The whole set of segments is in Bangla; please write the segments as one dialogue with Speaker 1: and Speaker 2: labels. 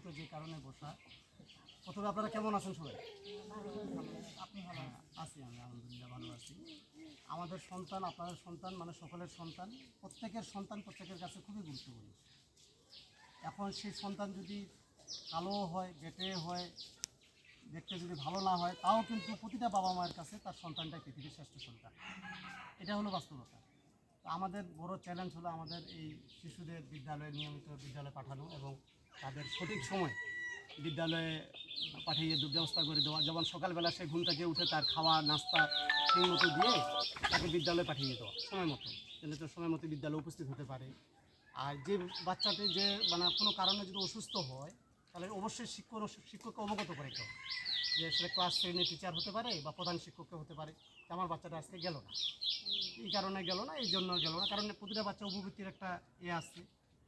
Speaker 1: মূলত যে কারণে বসা। প্রথমে আপনারা কেমন আছেন সবাই?
Speaker 2: আপনি ভালো
Speaker 1: আছি, আমি আলহামদুলিল্লাহ ভালো আছি। আমাদের সন্তান, আপনাদের সন্তান, মানে সকলের সন্তান, প্রত্যেকের সন্তান প্রত্যেকের কাছে খুবই গুরুত্বপূর্ণ। এখন সেই সন্তান যদি কালো হয়, বেটে হয়, দেখতে যদি ভালো না হয়, তাও কিন্তু প্রতিটা বাবা মায়ের কাছে তার সন্তানটাই পৃথিবীর শ্রেষ্ঠ সন্তান। এটা হলো বাস্তবতা। তো আমাদের বড় চ্যালেঞ্জ হলো আমাদের এই শিশুদের নিয়মিত বিদ্যালয়ে পাঠানো এবং তাদের সঠিক সময় বিদ্যালয়ে পাঠিয়ে ব্যবস্থা করে দেওয়া। যেমন সকালবেলা সে ঘুম থেকে উঠে তার খাওয়া নাস্তা ঠিক মতো দিয়ে তাকে বিদ্যালয়ে পাঠিয়ে দেওয়া সময় মতো, যেন তো সময় মতো বিদ্যালয়ে উপস্থিত হতে পারে। আর যে বাচ্চাটি যে মানে কোনো কারণে যদি অসুস্থ হয়, তাহলে অবশ্যই শিক্ষককে অবগত করে দিতে হবে যে আসলে ক্লাস 10-এর টিচার হতে পারে বা প্রধান শিক্ষককে হতে পারে যে আমার বাচ্চাটা আজকে গেল না, এই কারণে গেল না, এই জন্য গেল না। কারণ প্রতিটা বাচ্চা উপবৃত্তির একটা আছে,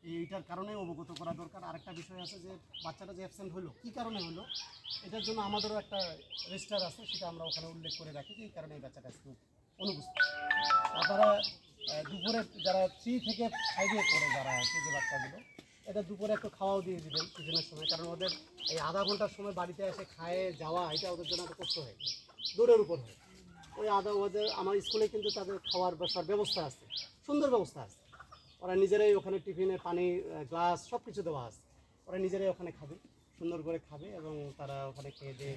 Speaker 1: এইটার কারণে অবগত করা দরকার। আরেকটা বিষয় আছে যে বাচ্চাটা যে অ্যাবসেন্ট হলো, কী কারণে হলো, এটার জন্য আমাদেরও একটা রেজিস্টার আছে, সেটা আমরা ওখানে উল্লেখ করে রাখি যে এই কারণে এই বাচ্চাটা আজকে অনুপস্থিত। তারপরে দুপুরে যারা 3 থেকে 5-এ পড়ে যারা আছে যে বাচ্চাগুলো, এটা দুপুরে একটু খাওয়াও দিয়ে দেবেন টিফিনের সময়। কারণ ওদের এই আধা ঘন্টার সময় বাড়িতে এসে খায়ে যাওয়া, এটা ওদের জন্য একটা কষ্ট হয়ে যায়, দূরের উপর হয়। ওই ওদের আমার স্কুলে কিন্তু তাদের খাওয়ার বসার ব্যবস্থা আছে, সুন্দর ব্যবস্থা আছে। ওরা নিজেরাই ওখানে টিফিনে পানি গ্লাস সব কিছু দেওয়া আছে, ওরা নিজেরাই ওখানে খাবে, সুন্দর করে খাবে এবং তারা ওখানে খেয়ে দিয়ে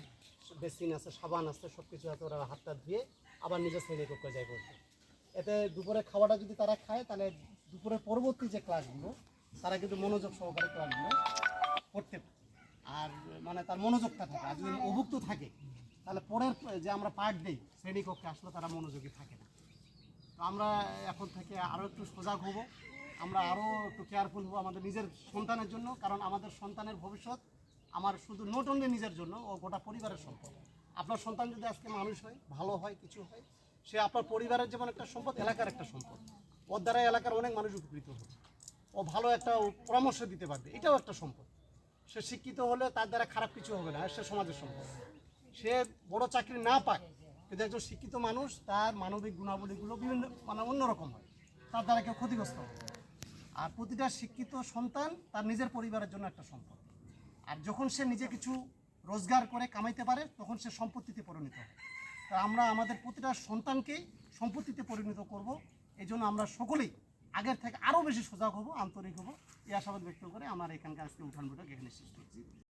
Speaker 1: বেসিন আছে, সাবান আছে, সব কিছু আছে, ওরা হাতটা ধুয়ে আবার নিজের শ্রেণীকক্ষে যায় বসবে। এতে দুপুরে খাওয়াটা যদি তারা খায়, তাহলে দুপুরের পরবর্তী যে ক্লাসগুলো তারা কিন্তু মনোযোগ সহকারে ক্লাসগুলো করতে পারে। আর মানে তার মনোযোগটা থাকে, আর যদি অভুক্ত থাকে তাহলে পরের যে আমরা পাঠ দিই শ্রেণীকক্ষে আসলে তারা মনোযোগী থাকে না। তো আমরা এখন থেকে আরও একটু সজাগ হব, আমরা আরও একটু কেয়ারফুল হব আমাদের নিজের সন্তানের জন্য। কারণ আমাদের সন্তানের ভবিষ্যৎ আমার শুধু নট অনলি নিজের জন্য, ও গোটা পরিবারের সম্পদ। আপনার সন্তান যদি আজকে মানুষ হয়, ভালো হয়, কিছু হয়, সে আপনার পরিবারের যেমন একটা সম্পদ, এলাকার একটা সম্পদ। ওর দ্বারা এলাকার অনেক মানুষ উপকৃত হবে, ও ভালো একটা পরামর্শ দিতে পারবে, এটাও একটা সম্পদ। সে শিক্ষিত হলে তার দ্বারা খারাপ কিছু হবে না, সে সমাজের সম্পদ। সে বড় চাকরি না পায়, কিন্তু একজন শিক্ষিত মানুষ তার মানবিক গুণাবলীগুলো বিভিন্ন মানে অন্যরকম হয়, তার দ্বারা কেউ ক্ষতিগ্রস্ত হবে। আর প্রতিটা শিক্ষিত সন্তান তার নিজের পরিবারের জন্য একটা সম্পদ। আর যখন সে নিজে কিছু রোজগার করে কামাইতে পারে, তখন সে সম্পত্তিতে পরিণত হয়। তা আমরা আমাদের প্রতিটা সন্তানকেই সম্পত্তিতে পরিণত করব। এই জন্য আমরা সকলেই আগের থেকে আরও বেশি সজাগ হব, আন্তরিক হব, এই আশাবাদ ব্যক্ত করে আমার এখানকার আজকে উঠান বৈঠক এখানে শেষ করছি।